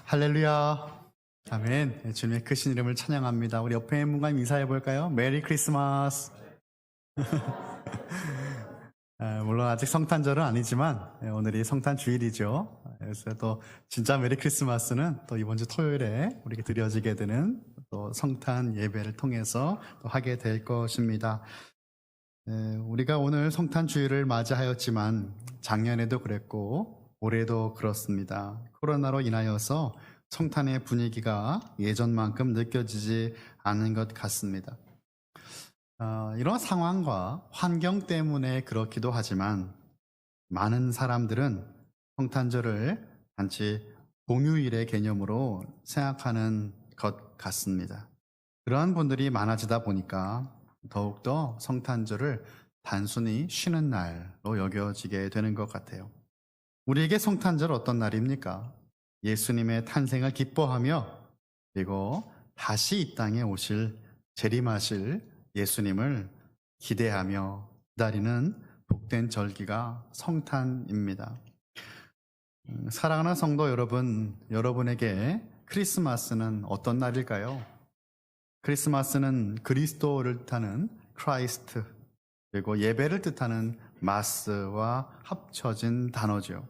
할렐루야. 아멘. 네, 주님의 크신 이름을 찬양합니다. 우리 옆에 있는 분과 인사해 볼까요? 메리 크리스마스. 물론 아직 성탄절은 아니지만 오늘이 성탄 주일이죠. 그래서 또 진짜 메리 크리스마스는 또 이번 주 토요일에 우리에게 드려지게 되는 또 성탄 예배를 통해서 또 하게 될 것입니다. 우리가 오늘 성탄 주일을 맞이하였지만 작년에도 그랬고 올해도 그렇습니다. 코로나로 인하여서 성탄의 분위기가 예전만큼 느껴지지 않는 것 같습니다. 이런 상황과 환경 때문에 그렇기도 하지만 많은 사람들은 성탄절을 단지 공휴일의 개념으로 생각하는 것 같습니다. 그러한 분들이 많아지다 보니까 더욱더 성탄절을 단순히 쉬는 날로 여겨지게 되는 것 같아요. 우리에게 성탄절 어떤 날입니까? 예수님의 탄생을 기뻐하며 그리고 다시 이 땅에 오실 재림하실 예수님을 기대하며 기다리는 복된 절기가 성탄입니다. 사랑하는 성도 여러분, 여러분에게 크리스마스는 어떤 날일까요? 크리스마스는 그리스도를 뜻하는 크라이스트 그리고 예배를 뜻하는 마스와 합쳐진 단어죠.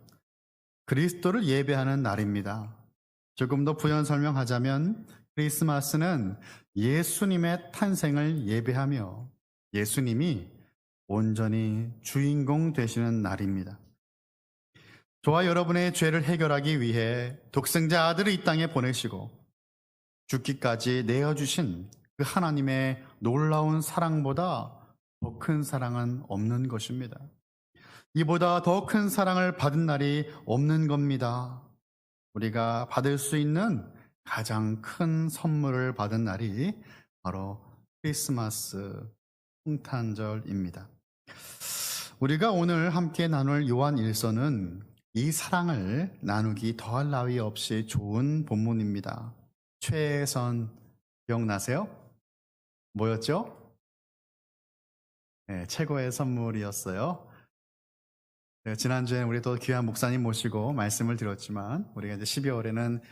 그리스도를 예배하는 날입니다. 조금 더 부연 설명하자면 크리스마스는 예수님의 탄생을 예배하며 예수님이 온전히 주인공 되시는 날입니다. 저와 여러분의 죄를 해결하기 위해 독생자 아들을 이 땅에 보내시고 죽기까지 내어주신 그 하나님의 놀라운 사랑보다 더 큰 사랑은 없는 것입니다. 이보다 더 큰 사랑을 받은 날이 없는 겁니다. 우리가 받을 수 있는 가장 큰 선물을 받은 날이 바로 크리스마스 성탄절입니다. 우리가 오늘 함께 나눌 요한 1서는 이 사랑을 나누기 더할 나위 없이 좋은 본문입니다. 최선 기억나세요? 뭐였죠? 네, 최고의 선물이었어요. 지난주에 우리 또 귀한 목사님 모시고 말씀을 드렸지만 우리가 이제 12월에는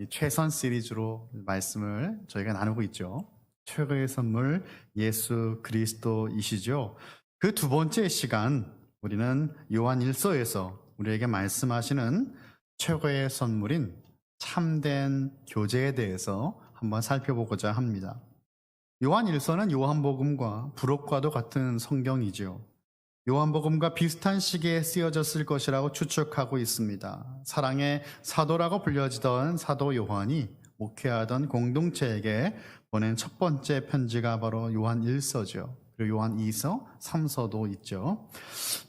최선 시리즈로 말씀을 저희가 나누고 있죠. 최고의 선물 예수 그리스도이시죠. 그 두 번째 시간 우리는 요한 1서에서 우리에게 말씀하시는 최고의 선물인 참된 교제에 대해서 한번 살펴보고자 합니다. 요한 1서는 요한복음과 부록과도 같은 성경이죠. 요한복음과 비슷한 시기에 쓰여졌을 것이라고 추측하고 있습니다. 사랑의 사도라고 불려지던 사도 요한이 목회하던 공동체에게 보낸 첫 번째 편지가 바로 요한 1서죠. 그리고 요한 2서, 3서도 있죠.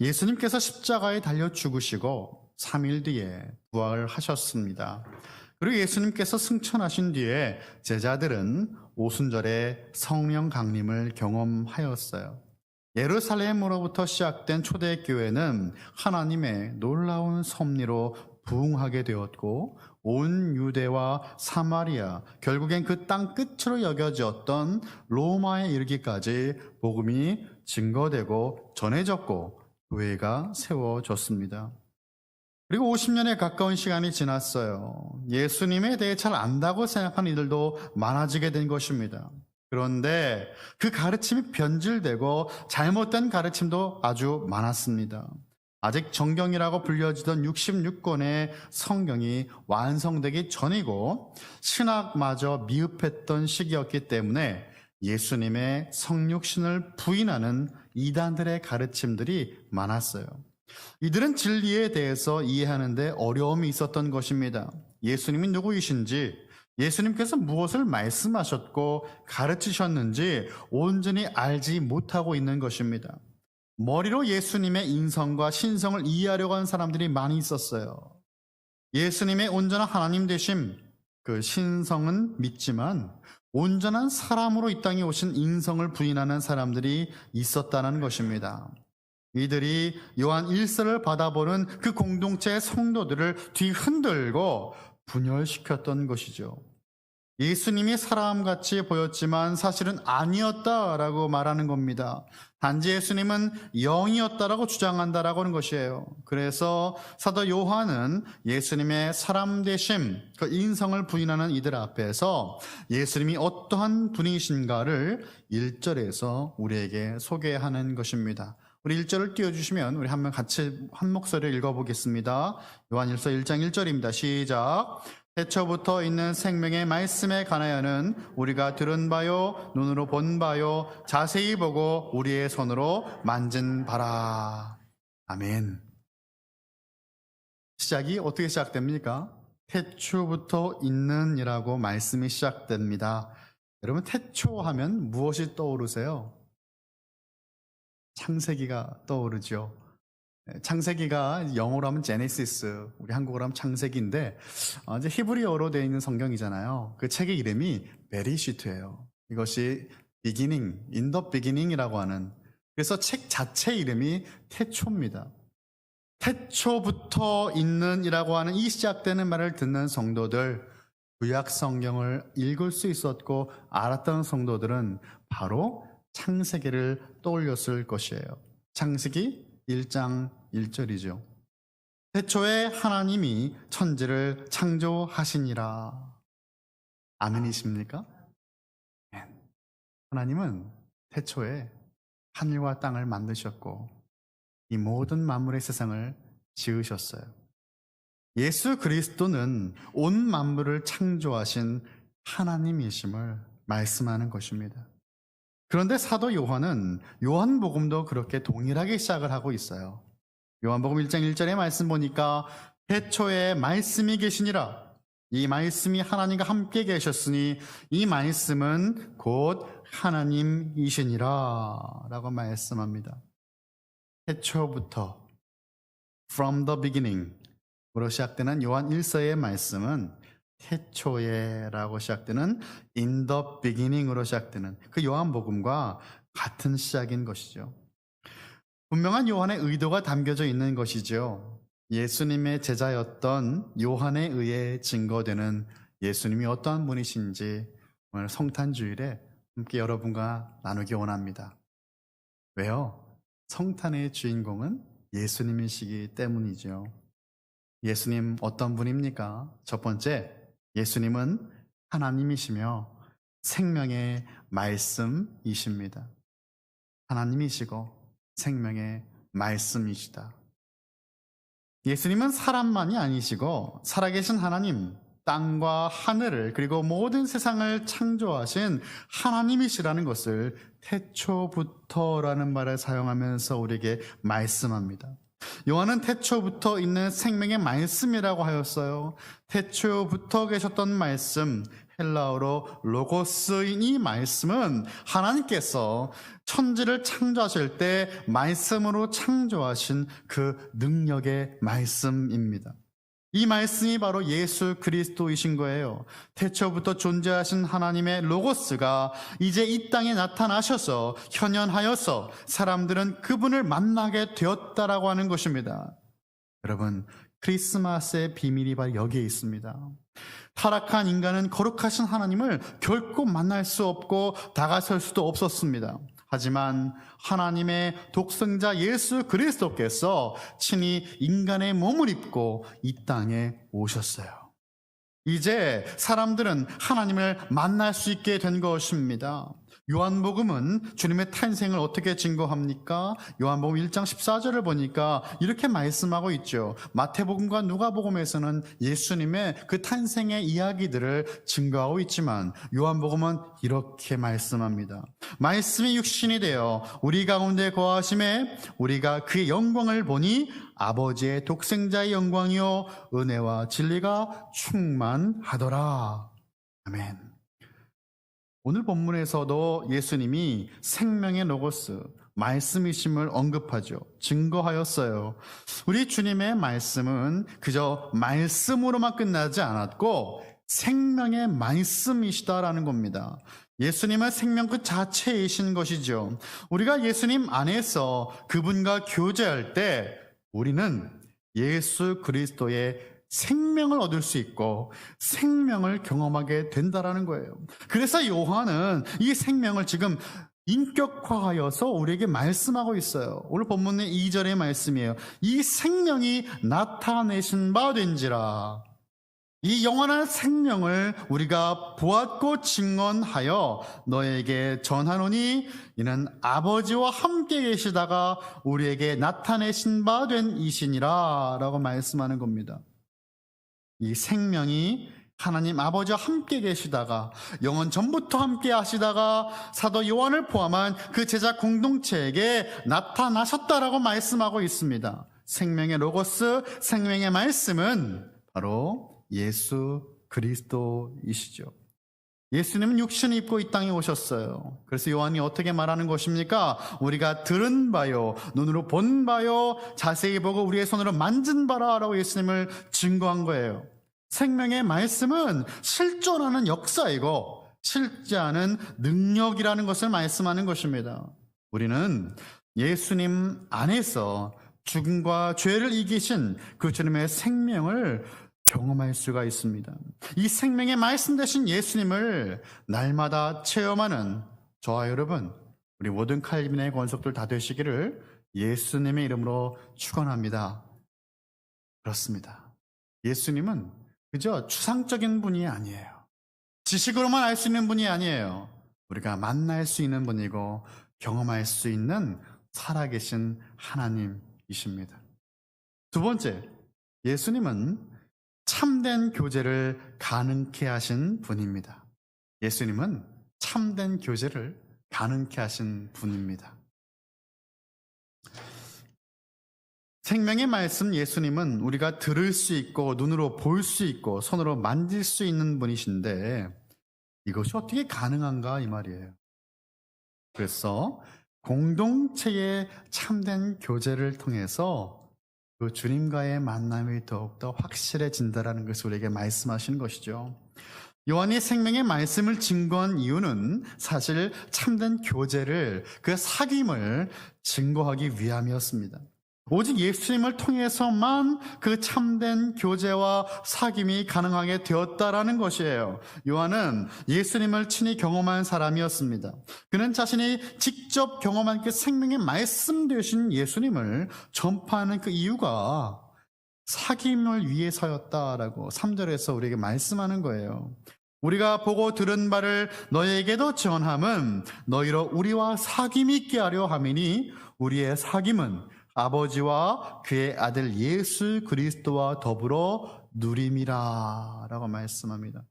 예수님께서 십자가에 달려 죽으시고 3일 뒤에 부활을 하셨습니다. 그리고 예수님께서 승천하신 뒤에 제자들은 오순절에 성령 강림을 경험하였어요. 예루살렘으로부터 시작된 초대교회는 하나님의 놀라운 섭리로 부흥하게 되었고 온 유대와 사마리아, 결국엔 그 땅 끝으로 여겨졌던 로마에 이르기까지 복음이 증거되고 전해졌고 교회가 세워졌습니다. 그리고 50년에 가까운 시간이 지났어요. 예수님에 대해 잘 안다고 생각하는 이들도 많아지게 된 것입니다. 그런데 그 가르침이 변질되고 잘못된 가르침도 아주 많았습니다. 아직 정경이라고 불려지던 66권의 성경이 완성되기 전이고 신학마저 미흡했던 시기였기 때문에 예수님의 성육신을 부인하는 이단들의 가르침들이 많았어요. 이들은 진리에 대해서 이해하는데 어려움이 있었던 것입니다. 예수님이 누구이신지, 예수님께서 무엇을 말씀하셨고 가르치셨는지 온전히 알지 못하고 있는 것입니다. 머리로 예수님의 인성과 신성을 이해하려고 하는 사람들이 많이 있었어요. 예수님의 온전한 하나님 되심, 그 신성은 믿지만 온전한 사람으로 이 땅에 오신 인성을 부인하는 사람들이 있었다는 것입니다. 이들이 요한 1서를 받아보는 그 공동체의 성도들을 뒤흔들고 분열시켰던 것이죠. 예수님이 사람같이 보였지만 사실은 아니었다라고 말하는 겁니다. 단지 예수님은 영이었다라고 주장한다라고 하는 것이에요. 그래서 사도 요한은 예수님의 사람 되심, 그 인성을 부인하는 이들 앞에서 예수님이 어떠한 분이신가를 1절에서 우리에게 소개하는 것입니다. 우리 1절을 띄워주시면 우리 한번 같이 한 목소리를 읽어보겠습니다. 요한일서 1장 1절입니다. 시작. 태초부터 있는 생명의 말씀에 관하여는 우리가 들은 바요 눈으로 본 바요 자세히 보고 우리의 손으로 만진 바라. 아멘. 시작이 어떻게 시작됩니까? 태초부터 있는 이라고 말씀이 시작됩니다. 여러분, 태초하면 무엇이 떠오르세요? 창세기가 떠오르죠. 창세기가 영어로 하면 제네시스, 우리 한국어로 하면 창세기인데 이제 히브리어로 되어 있는 성경이잖아요. 그 책의 이름이 베리시트예요. 이것이 beginning, in the beginning이라고 하는, 그래서 책 자체 이름이 태초입니다. 태초부터 있는 이라고 하는 이 시작되는 말을 듣는 성도들, 구약 성경을 읽을 수 있었고 알았던 성도들은 바로 창세기를 떠올렸을 것이에요. 창세기 1장 1절이죠. 태초에 하나님이 천지를 창조하시니라. 아멘이십니까? 하나님은 태초에 하늘과 땅을 만드셨고 이 모든 만물의 세상을 지으셨어요. 예수 그리스도는 온 만물을 창조하신 하나님이심을 말씀하는 것입니다. 그런데 사도 요한은 요한복음도 그렇게 동일하게 시작을 하고 있어요. 요한복음 1장 1절의 말씀 보니까 태초에 말씀이 계시니라. 이 말씀이 하나님과 함께 계셨으니 이 말씀은 곧 하나님이시니라 라고 말씀합니다. 태초부터 from the beginning 으로 시작되는 요한 1서의 말씀은 태초에 라고 시작되는 in the beginning으로 시작되는 그 요한복음과 같은 시작인 것이죠. 분명한 요한의 의도가 담겨져 있는 것이죠. 예수님의 제자였던 요한에 의해 증거되는 예수님이 어떠한 분이신지 오늘 성탄주일에 함께 여러분과 나누기 원합니다. 왜요? 성탄의 주인공은 예수님이시기 때문이죠. 예수님 어떤 분입니까? 첫 번째, 예수님은 하나님이시며 생명의 말씀이십니다. 하나님이시고 생명의 말씀이시다. 예수님은 사람만이 아니시고 살아계신 하나님, 땅과 하늘을 그리고 모든 세상을 창조하신 하나님이시라는 것을 태초부터라는 말을 사용하면서 우리에게 말씀합니다. 요한은 태초부터 있는 생명의 말씀이라고 하였어요. 태초부터 계셨던 말씀, 헬라어로 로고스인 이 말씀은 하나님께서 천지를 창조하실 때 말씀으로 창조하신 그 능력의 말씀입니다. 이 말씀이 바로 예수 그리스도이신 거예요. 태초부터 존재하신 하나님의 로고스가 이제 이 땅에 나타나셔서 현현하여서 사람들은 그분을 만나게 되었다라고 하는 것입니다. 여러분, 크리스마스의 비밀이 바로 여기에 있습니다. 타락한 인간은 거룩하신 하나님을 결코 만날 수 없고 다가설 수도 없었습니다. 하지만 하나님의 독생자 예수 그리스도께서 친히 인간의 몸을 입고 이 땅에 오셨어요. 이제 사람들은 하나님을 만날 수 있게 된 것입니다. 요한복음은 주님의 탄생을 어떻게 증거합니까? 요한복음 1장 14절을 보니까 이렇게 말씀하고 있죠. 마태복음과 누가복음에서는 예수님의 그 탄생의 이야기들을 증거하고 있지만 요한복음은 이렇게 말씀합니다. 말씀이 육신이 되어 우리 가운데 거하심에 우리가 그의 영광을 보니 아버지의 독생자의 영광이요 은혜와 진리가 충만하더라. 아멘. 오늘 본문에서도 예수님이 생명의 로고스, 말씀이심을 언급하죠. 증거하였어요. 우리 주님의 말씀은 그저 말씀으로만 끝나지 않았고 생명의 말씀이시다라는 겁니다. 예수님은 생명 그 자체이신 것이죠. 우리가 예수님 안에서 그분과 교제할 때 우리는 예수 그리스도의 생명을 얻을 수 있고 생명을 경험하게 된다라는 거예요. 그래서 요한은 이 생명을 지금 인격화하여서 우리에게 말씀하고 있어요. 오늘 본문의 2절의 말씀이에요. 이 생명이 나타내신 바 된지라. 이 영원한 생명을 우리가 보았고 증언하여 너에게 전하노니 이는 아버지와 함께 계시다가 우리에게 나타내신 바 된 이시니라 라고 말씀하는 겁니다. 이 생명이 하나님 아버지와 함께 계시다가 영원 전부터 함께 하시다가 사도 요한을 포함한 그 제자 공동체에게 나타나셨다라고 말씀하고 있습니다. 생명의 로고스, 생명의 말씀은 바로 예수 그리스도이시죠. 예수님은 육신을 입고 이 땅에 오셨어요. 그래서 요한이 어떻게 말하는 것입니까? 우리가 들은 바요, 눈으로 본 바요, 자세히 보고 우리의 손으로 만진 바라라고 예수님을 증거한 거예요. 생명의 말씀은 실존하는 역사이고 실제하는 능력이라는 것을 말씀하는 것입니다. 우리는 예수님 안에서 죽음과 죄를 이기신 그 주님의 생명을 경험할 수가 있습니다. 이 생명의 말씀 되신 예수님을 날마다 체험하는 저와 여러분, 우리 모든 칼빈의 권속들 다 되시기를 예수님의 이름으로 축원합니다. 그렇습니다. 예수님은 그저 추상적인 분이 아니에요. 지식으로만 알 수 있는 분이 아니에요. 우리가 만날 수 있는 분이고 경험할 수 있는 살아계신 하나님이십니다. 두 번째, 예수님은 참된 교제를 가능케 하신 분입니다. 예수님은 참된 교제를 가능케 하신 분입니다. 생명의 말씀 예수님은 우리가 들을 수 있고 눈으로 볼 수 있고 손으로 만질 수 있는 분이신데 이것이 어떻게 가능한가 이 말이에요. 그래서 공동체의 참된 교제를 통해서 그 주님과의 만남이 더욱더 확실해진다라는 것을 우리에게 말씀하시는 것이죠. 요한이 생명의 말씀을 증거한 이유는 사실 참된 교제를, 그 사귐을 증거하기 위함이었습니다. 오직 예수님을 통해서만 그 참된 교제와 사귐이 가능하게 되었다라는 것이에요. 요한은 예수님을 친히 경험한 사람이었습니다. 그는 자신이 직접 경험한 그 생명의 말씀 되신 예수님을 전파하는 그 이유가 사귐을 위해서였다라고 3절에서 우리에게 말씀하는 거예요. 우리가 보고 들은 바를 너희에게도 전함은 너희로 우리와 사귐이 있게 하려 함이니 우리의 사귐은 아버지와 그의 아들 예수 그리스도와 더불어 누림이라 라고 말씀합니다.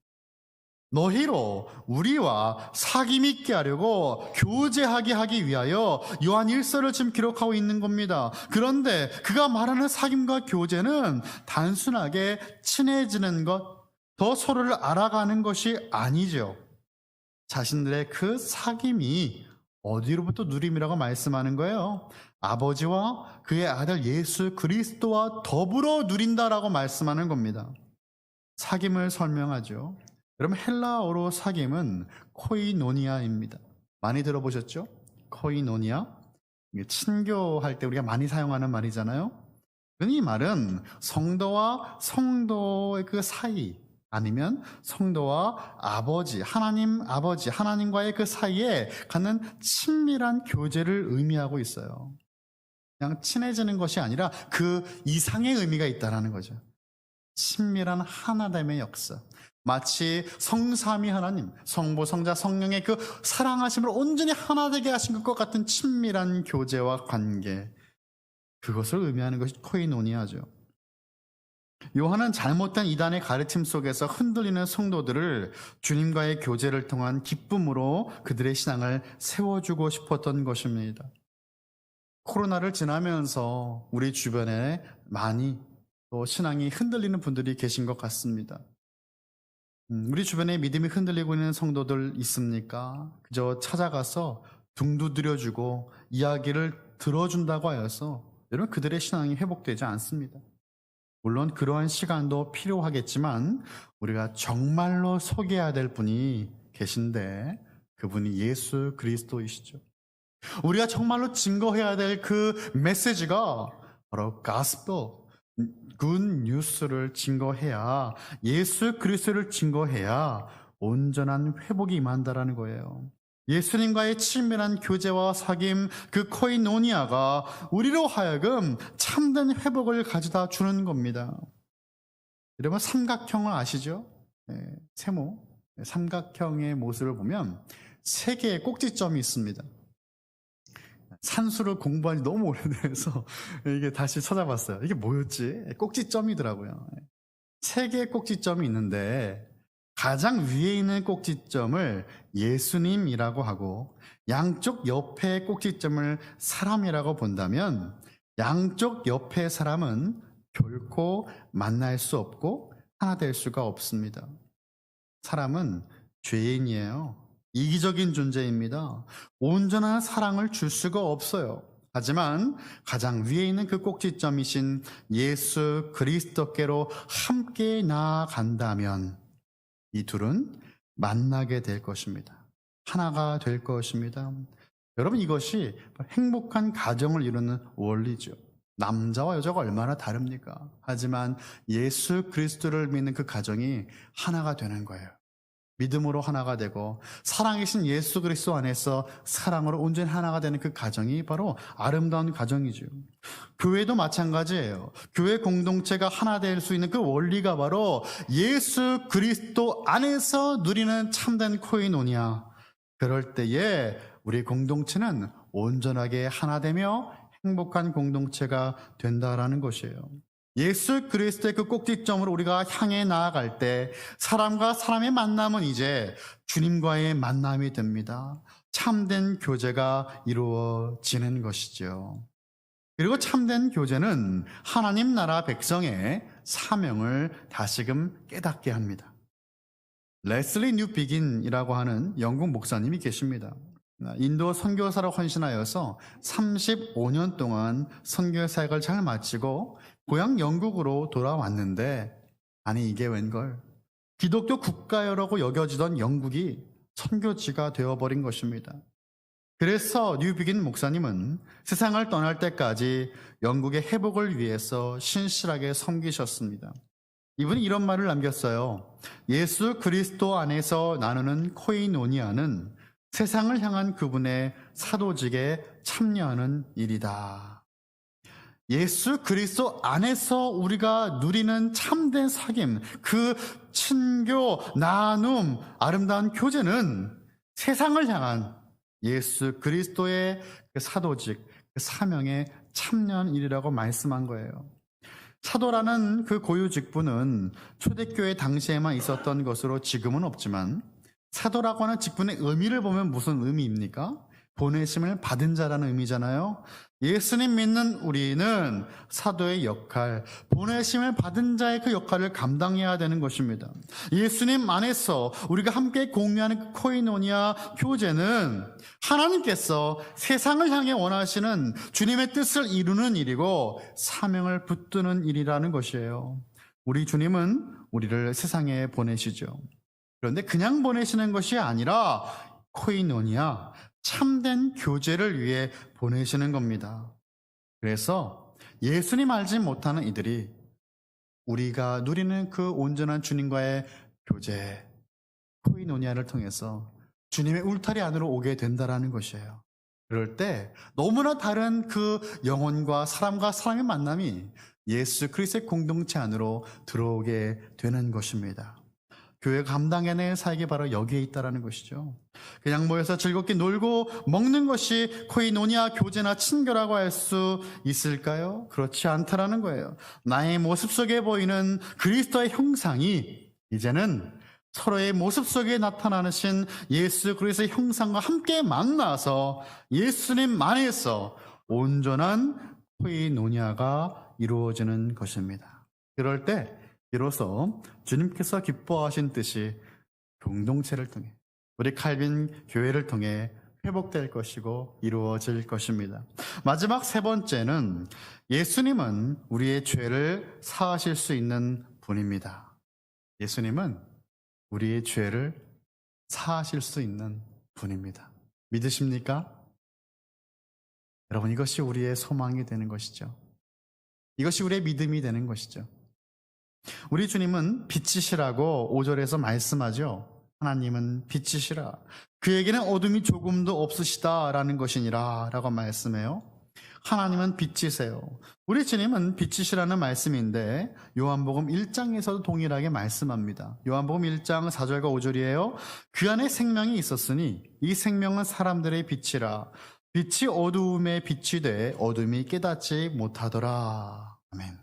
너희로 우리와 사귐 있게 하려고 교제하게 하기 위하여 요한 1서를 지금 기록하고 있는 겁니다. 그런데 그가 말하는 사귐과 교제는 단순하게 친해지는 것, 더 서로를 알아가는 것이 아니죠. 자신들의 그 사귐이 어디로부터 누림이라고 말씀하는 거예요? 아버지와 그의 아들 예수 그리스도와 더불어 누린다라고 말씀하는 겁니다. 사귐을 설명하죠. 여러분 헬라어로 사귐은 코이노니아입니다. 많이 들어보셨죠? 코이노니아. 친교할 때 우리가 많이 사용하는 말이잖아요. 이 말은 성도와 성도의 그 사이, 아니면 성도와 아버지, 하나님과의 그 사이에 갖는 친밀한 교제를 의미하고 있어요. 그냥 친해지는 것이 아니라 그 이상의 의미가 있다는 거죠. 친밀한 하나됨의 역사. 마치 성삼위 하나님, 성부, 성자, 성령의 그 사랑하심을 온전히 하나 되게 하신 것과 같은 친밀한 교제와 관계, 그것을 의미하는 것이 코이노니아죠. 요한은 잘못된 이단의 가르침 속에서 흔들리는 성도들을 주님과의 교제를 통한 기쁨으로 그들의 신앙을 세워주고 싶었던 것입니다. 코로나를 지나면서 우리 주변에 많이 또 신앙이 흔들리는 분들이 계신 것 같습니다. 우리 주변에 믿음이 흔들리고 있는 성도들 있습니까? 그저 찾아가서 둥 두드려주고 이야기를 들어준다고 하여서 여러분 그들의 신앙이 회복되지 않습니다. 물론 그러한 시간도 필요하겠지만 우리가 정말로 소개해야 될 분이 계신데 그분이 예수 그리스도이시죠. 우리가 정말로 증거해야 될 그 메시지가 바로 가스펠, 굿 뉴스를 증거해야, 예수 그리스도를 증거해야 온전한 회복이 임한다라는 거예요. 예수님과의 친밀한 교제와 사귐, 그 코이노니아가 우리로 하여금 참된 회복을 가져다 주는 겁니다. 여러분, 삼각형을 아시죠? 세모. 삼각형의 모습을 보면 세 개의 꼭지점이 있습니다. 산수를 공부한 지 너무 오래돼서 이게 다시 찾아봤어요. 이게 뭐였지? 꼭지점이더라고요. 세 개의 꼭지점이 있는데 가장 위에 있는 꼭지점을 예수님이라고 하고 양쪽 옆의 꼭지점을 사람이라고 본다면 양쪽 옆의 사람은 결코 만날 수 없고 하나 될 수가 없습니다. 사람은 죄인이에요. 이기적인 존재입니다. 온전한 사랑을 줄 수가 없어요. 하지만 가장 위에 있는 그 꼭지점이신 예수 그리스도께로 함께 나아간다면 이 둘은 만나게 될 것입니다. 하나가 될 것입니다. 여러분, 이것이 행복한 가정을 이루는 원리죠. 남자와 여자가 얼마나 다릅니까? 하지만 예수 그리스도를 믿는 그 가정이 하나가 되는 거예요. 믿음으로 하나가 되고 살아계신 예수 그리스도 안에서 사랑으로 온전히 하나가 되는 그 가정이 바로 아름다운 가정이죠. 교회도 마찬가지예요. 교회 공동체가 하나 될 수 있는 그 원리가 바로 예수 그리스도 안에서 누리는 참된 코이노니아. 그럴 때에 우리 공동체는 온전하게 하나 되며 행복한 공동체가 된다라는 것이에요. 예수 그리스도의 그 꼭지점으로 우리가 향해 나아갈 때 사람과 사람의 만남은 이제 주님과의 만남이 됩니다. 참된 교제가 이루어지는 것이죠. 그리고 참된 교제는 하나님 나라 백성의 사명을 다시금 깨닫게 합니다. 레슬리 뉴비긴이라고 하는 영국 목사님이 계십니다. 인도 선교사로 헌신하여서 35년 동안 선교 사역을 잘 마치고 고향 영국으로 돌아왔는데, 아니 이게 웬걸, 기독교 국가라고 여겨지던 영국이 선교지가 되어버린 것입니다. 그래서 뉴비긴 목사님은 세상을 떠날 때까지 영국의 회복을 위해서 신실하게 섬기셨습니다. 이분이 이런 말을 남겼어요. 예수 그리스도 안에서 나누는 코이노니아는 세상을 향한 그분의 사도직에 참여하는 일이다. 예수 그리스도 안에서 우리가 누리는 참된 사귐, 그 친교, 나눔, 아름다운 교제는 세상을 향한 예수 그리스도의 그 사도직, 그 사명에 참여한 일이라고 말씀한 거예요. 사도라는 그 고유 직분은 초대교회 당시에만 있었던 것으로 지금은 없지만, 사도라고 하는 직분의 의미를 보면 무슨 의미입니까? 보내심을 받은 자라는 의미잖아요. 예수님 믿는 우리는 사도의 역할, 보내심을 받은 자의 그 역할을 감당해야 되는 것입니다. 예수님 안에서 우리가 함께 공유하는 그 코이노니아 교제는 하나님께서 세상을 향해 원하시는 주님의 뜻을 이루는 일이고 사명을 붙드는 일이라는 것이에요. 우리 주님은 우리를 세상에 보내시죠. 그런데 그냥 보내시는 것이 아니라 코이노니아, 참된 교제를 위해 보내시는 겁니다. 그래서 예수님 알지 못하는 이들이 우리가 누리는 그 온전한 주님과의 교제, 코이노니아를 통해서 주님의 울타리 안으로 오게 된다라는 것이에요. 그럴 때 너무나 다른 그 영혼과 사람과 사람의 만남이 예수 그리스도의 공동체 안으로 들어오게 되는 것입니다. 교회가 감당해낼 사역이 바로 여기에 있다는 것이죠. 그냥 모여서 즐겁게 놀고 먹는 것이 코이노니아 교제나 친교라고 할 수 있을까요? 그렇지 않다라는 거예요. 나의 모습 속에 보이는 그리스도의 형상이 이제는 서로의 모습 속에 나타나신 예수 그리스도의 형상과 함께 만나서 예수님 안에서 온전한 코이노니아가 이루어지는 것입니다. 그럴 때 비로소 주님께서 기뻐하신 뜻이 공동체를 통해, 우리 칼빈 교회를 통해 회복될 것이고 이루어질 것입니다. 마지막 세 번째는 예수님은 우리의 죄를 사하실 수 있는 분입니다. 예수님은 우리의 죄를 사하실 수 있는 분입니다. 믿으십니까? 여러분, 이것이 우리의 소망이 되는 것이죠. 이것이 우리의 믿음이 되는 것이죠. 우리 주님은 빛이시라고 5절에서 말씀하죠. 하나님은 빛이시라. 그에게는 어둠이 조금도 없으시다라는 것이니라 라고 말씀해요. 하나님은 빛이세요. 우리 주님은 빛이시라는 말씀인데 요한복음 1장에서도 동일하게 말씀합니다. 요한복음 1장 4절과 5절이에요. 그 안에 생명이 있었으니 이 생명은 사람들의 빛이라. 빛이 어두움에 빛이 돼 어둠이 깨닫지 못하더라. 아멘.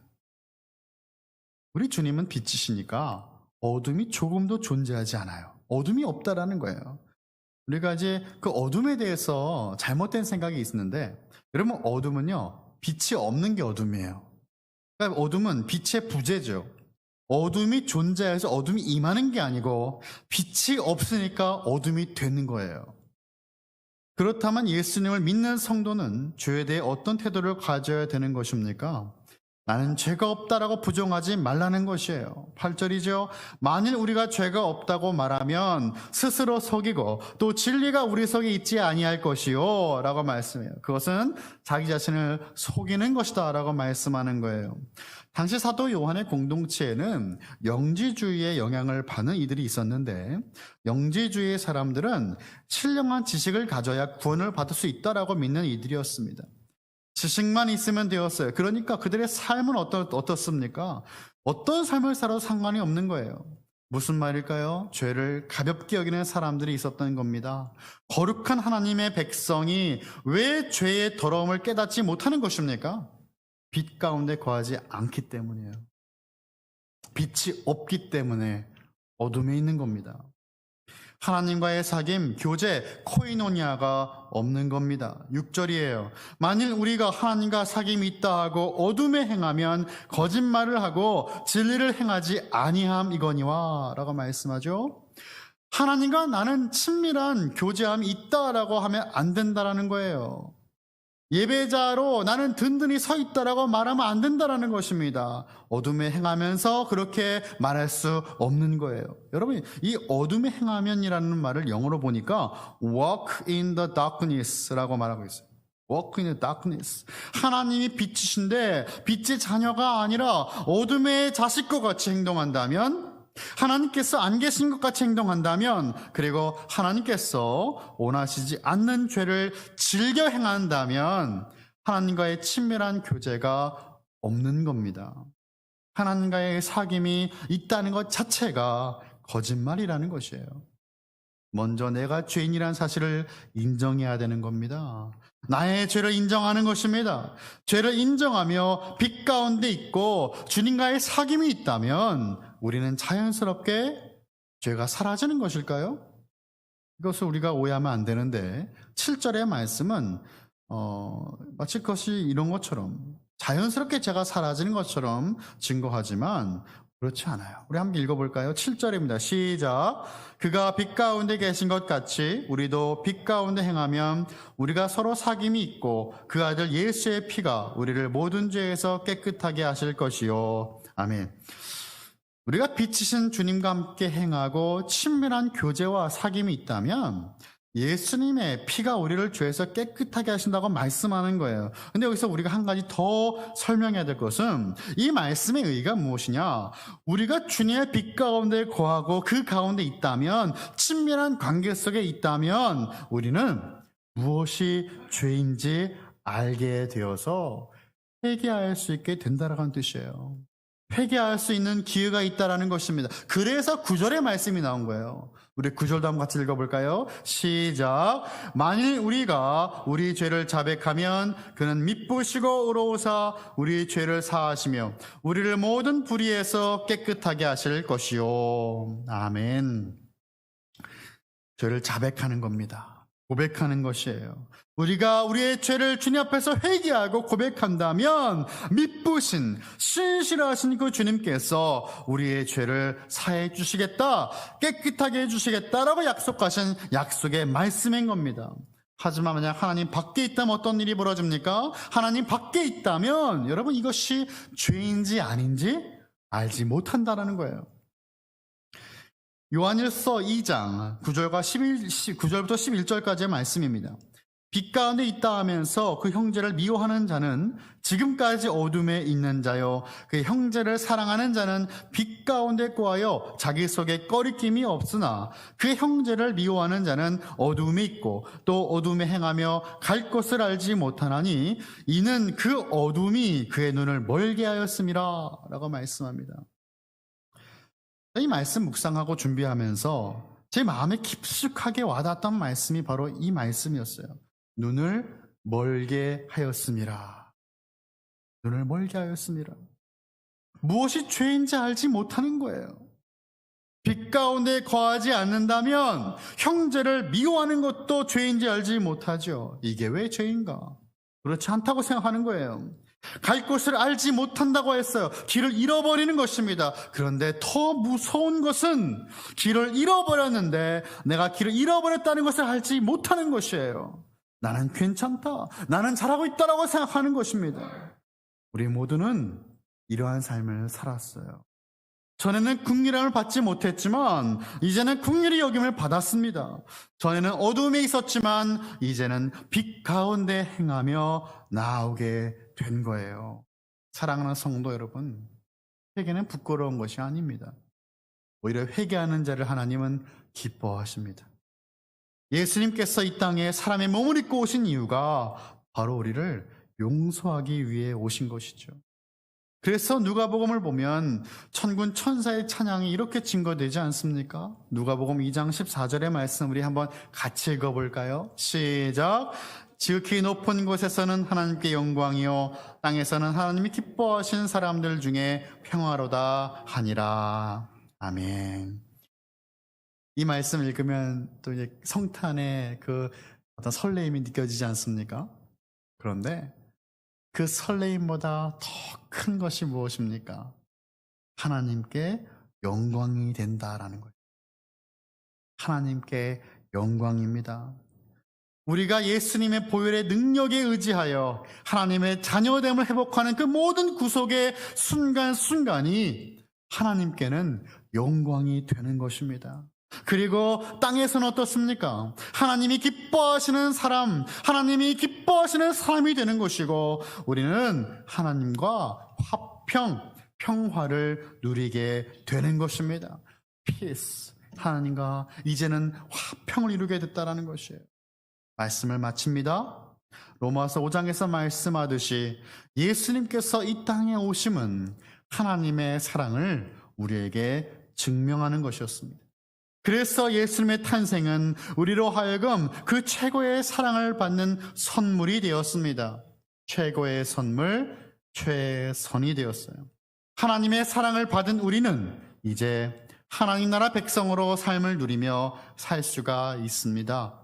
우리 주님은 빛이시니까 어둠이 조금도 존재하지 않아요. 어둠이 없다라는 거예요. 우리가 이제 그 어둠에 대해서 잘못된 생각이 있는데, 여러분, 어둠은요, 빛이 없는 게 어둠이에요. 그러니까 어둠은 빛의 부재죠. 어둠이 존재해서 어둠이 임하는 게 아니고 빛이 없으니까 어둠이 되는 거예요. 그렇다면 예수님을 믿는 성도는 죄에 대해 어떤 태도를 가져야 되는 것입니까? 나는 죄가 없다라고 부정하지 말라는 것이에요. 8절이죠. 만일 우리가 죄가 없다고 말하면 스스로 속이고 또 진리가 우리 속에 있지 아니할 것이요 라고 말씀해요. 그것은 자기 자신을 속이는 것이다 라고 말씀하는 거예요. 당시 사도 요한의 공동체에는 영지주의의 영향을 받는 이들이 있었는데, 영지주의의 사람들은 신령한 지식을 가져야 구원을 받을 수 있다라고 믿는 이들이었습니다. 지식만 있으면 되었어요. 그러니까 그들의 삶은 어떻습니까? 어떤 삶을 살아도 상관이 없는 거예요. 무슨 말일까요? 죄를 가볍게 여기는 사람들이 있었던 겁니다. 거룩한 하나님의 백성이 왜 죄의 더러움을 깨닫지 못하는 것입니까? 빛 가운데 거하지 않기 때문이에요. 빛이 없기 때문에 어둠에 있는 겁니다. 하나님과의 사귐, 교제, 코이노니아가 없는 겁니다. 6절이에요. 만일 우리가 하나님과 사귐이 있다 하고 어둠에 행하면 거짓말을 하고 진리를 행하지 아니함이거니와 라고 말씀하죠. 하나님과 나는 친밀한 교제함이 있다라고 하면 안 된다라는 거예요. 예배자로 나는 든든히 서 있다라고 말하면 안 된다라는 것입니다. 어둠에 행하면서 그렇게 말할 수 없는 거예요. 여러분, 이 어둠에 행하면이라는 말을 영어로 보니까 walk in the darkness라고 말하고 있어요. walk in the darkness. 하나님이 빛이신데 빛의 자녀가 아니라 어둠의 자식과 같이 행동한다면, 하나님께서 안 계신 것 같이 행동한다면, 그리고 하나님께서 원하시지 않는 죄를 즐겨 행한다면 하나님과의 친밀한 교제가 없는 겁니다. 하나님과의 사귐이 있다는 것 자체가 거짓말이라는 것이에요. 먼저 내가 죄인이라는 사실을 인정해야 되는 겁니다. 나의 죄를 인정하는 것입니다. 죄를 인정하며 빛 가운데 있고 주님과의 사귐이 있다면 우리는 자연스럽게 죄가 사라지는 것일까요? 이것을 우리가 오해하면 안 되는데, 7절의 말씀은 마치 그것이 이런 것처럼 자연스럽게 죄가 사라지는 것처럼 증거하지만 그렇지 않아요. 우리 함께 읽어볼까요? 7절입니다. 시작. 그가 빛 가운데 계신 것 같이 우리도 빛 가운데 행하면 우리가 서로 사귐이 있고 그 아들 예수의 피가 우리를 모든 죄에서 깨끗하게 하실 것이요. 아멘. 우리가 빛이신 주님과 함께 행하고 친밀한 교제와 사귐이 있다면 예수님의 피가 우리를 죄에서 깨끗하게 하신다고 말씀하는 거예요. 근데 여기서 우리가 한 가지 더 설명해야 될 것은, 이 말씀의 의의가 무엇이냐? 우리가 주님의 빛 가운데 거하고 그 가운데 있다면, 친밀한 관계 속에 있다면 우리는 무엇이 죄인지 알게 되어서 회개할 수 있게 된다라는 뜻이에요. 회개할 수 있는 기회가 있다라는 것입니다. 그래서 9절의 말씀이 나온 거예요. 우리 9절도 한번 같이 읽어볼까요? 시작. 만일 우리가 우리 죄를 자백하면 그는 미쁘시고 의로우사 우리 죄를 사하시며 우리를 모든 불의에서 깨끗하게 하실 것이요. 아멘. 죄를 자백하는 겁니다. 고백하는 것이에요. 우리가 우리의 죄를 주님 앞에서 회개하고 고백한다면 미쁘신 신실하신 그 주님께서 우리의 죄를 사해 주시겠다, 깨끗하게 해주시겠다라고 약속하신 약속의 말씀인 겁니다. 하지만 만약 하나님 밖에 있다면 어떤 일이 벌어집니까? 하나님 밖에 있다면 여러분, 이것이 죄인지 아닌지 알지 못한다라는 거예요. 요한일서 2장 9절부터 11절까지의 말씀입니다. 빛 가운데 있다 하면서 그 형제를 미워하는 자는 지금까지 어둠에 있는 자요, 그 형제를 사랑하는 자는 빛 가운데 거하여 자기 속에 꺼리낌이 없으나 그 형제를 미워하는 자는 어둠에 있고 또 어둠에 행하며 갈 곳을 알지 못하나니 이는 그 어둠이 그의 눈을 멀게 하였음이라 라고 말씀합니다. 이 말씀 묵상하고 준비하면서 제 마음에 깊숙하게 와닿았던 말씀이 바로 이 말씀이었어요. 눈을 멀게 하였음이라. 눈을 멀게 하였음이라. 무엇이 죄인지 알지 못하는 거예요. 빛 가운데 거하지 않는다면 형제를 미워하는 것도 죄인지 알지 못하죠. 이게 왜 죄인가? 그렇지 않다고 생각하는 거예요. 갈 곳을 알지 못한다고 했어요. 길을 잃어버리는 것입니다. 그런데 더 무서운 것은 길을 잃어버렸는데 내가 길을 잃어버렸다는 것을 알지 못하는 것이에요. 나는 괜찮다, 나는 잘하고 있다라고 생각하는 것입니다. 우리 모두는 이러한 삶을 살았어요. 전에는 긍휼함을 받지 못했지만 이제는 긍휼히 여김을 받았습니다. 전에는 어둠에 있었지만 이제는 빛 가운데 행하며 나오게 된 거예요. 사랑하는 성도 여러분, 회개는 부끄러운 것이 아닙니다. 오히려 회개하는 자를 하나님은 기뻐하십니다. 예수님께서 이 땅에 사람의 몸을 입고 오신 이유가 바로 우리를 용서하기 위해 오신 것이죠. 그래서 누가복음을 보면 천군 천사의 찬양이 이렇게 증거되지 않습니까? 누가복음 2장 14절의 말씀 우리 한번 같이 읽어볼까요? 시작! 지극히 높은 곳에서는 하나님께 영광이요 땅에서는 하나님이 기뻐하신 사람들 중에 평화로다 하니라. 아멘. 이 말씀 읽으면 또 이제 성탄의 그 어떤 설레임이 느껴지지 않습니까? 그런데 그 설레임보다 더 큰 것이 무엇입니까? 하나님께 영광이 된다라는 거예요. 하나님께 영광입니다. 우리가 예수님의 보혈의 능력에 의지하여 하나님의 자녀됨을 회복하는 그 모든 구속의 순간순간이 하나님께는 영광이 되는 것입니다. 그리고 땅에서는 어떻습니까? 하나님이 기뻐하시는 사람, 하나님이 기뻐하시는 사람이 되는 것이고 우리는 하나님과 평화를 누리게 되는 것입니다. Peace. 하나님과 이제는 화평을 이루게 됐다는 것이에요. 말씀을 마칩니다. 로마서 5장에서 말씀하듯이 예수님께서 이 땅에 오심은 하나님의 사랑을 우리에게 증명하는 것이었습니다. 그래서 예수님의 탄생은 우리로 하여금 그 최고의 사랑을 받는 선물이 되었습니다. 최고의 선물, 최선이 되었어요. 하나님의 사랑을 받은 우리는 이제 하나님 나라 백성으로 삶을 누리며 살 수가 있습니다.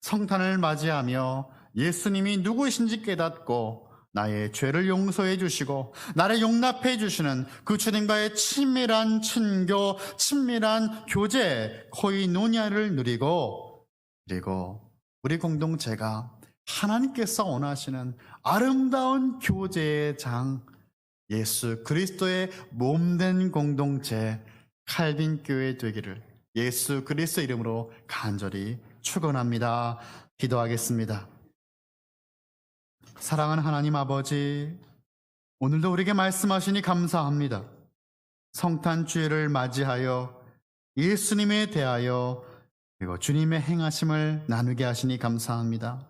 성탄을 맞이하며 예수님이 누구이신지 깨닫고 나의 죄를 용서해 주시고 나를 용납해 주시는 그 주님과의 친밀한 친교, 친밀한 교제, 코이노니아를 누리고 그리고 우리 공동체가 하나님께서 원하시는 아름다운 교제의 장, 예수 그리스도의 몸된 공동체 칼빈교회 되기를 예수 그리스도 이름으로 간절히 축원합니다. 기도하겠습니다. 사랑하는 하나님 아버지, 오늘도 우리에게 말씀하시니 감사합니다. 성탄 주일을 맞이하여 예수님에 대하여 그리고 주님의 행하심을 나누게 하시니 감사합니다.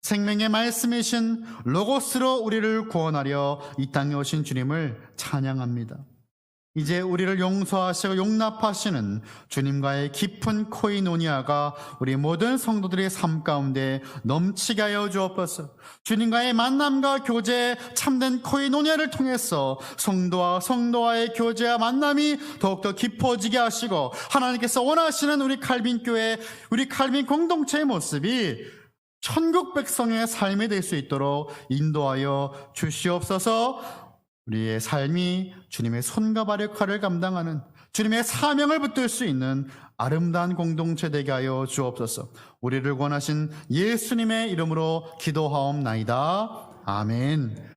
생명의 말씀이신 로고스로 우리를 구원하려 이 땅에 오신 주님을 찬양합니다. 이제 우리를 용서하시고 용납하시는 주님과의 깊은 코이노니아가 우리 모든 성도들의 삶 가운데 넘치게 하여 주옵소서. 주님과의 만남과 교제, 참된 코이노니아를 통해서 성도와 성도와의 교제와 만남이 더욱더 깊어지게 하시고 하나님께서 원하시는 우리 칼빈교회, 우리 칼빈 공동체의 모습이 천국 백성의 삶이 될 수 있도록 인도하여 주시옵소서. 우리의 삶이 주님의 손과 발 역할을 감당하는 주님의 사명을 붙들 수 있는 아름다운 공동체 되게 하여 주옵소서. 우리를 원하신 예수님의 이름으로 기도하옵나이다. 아멘.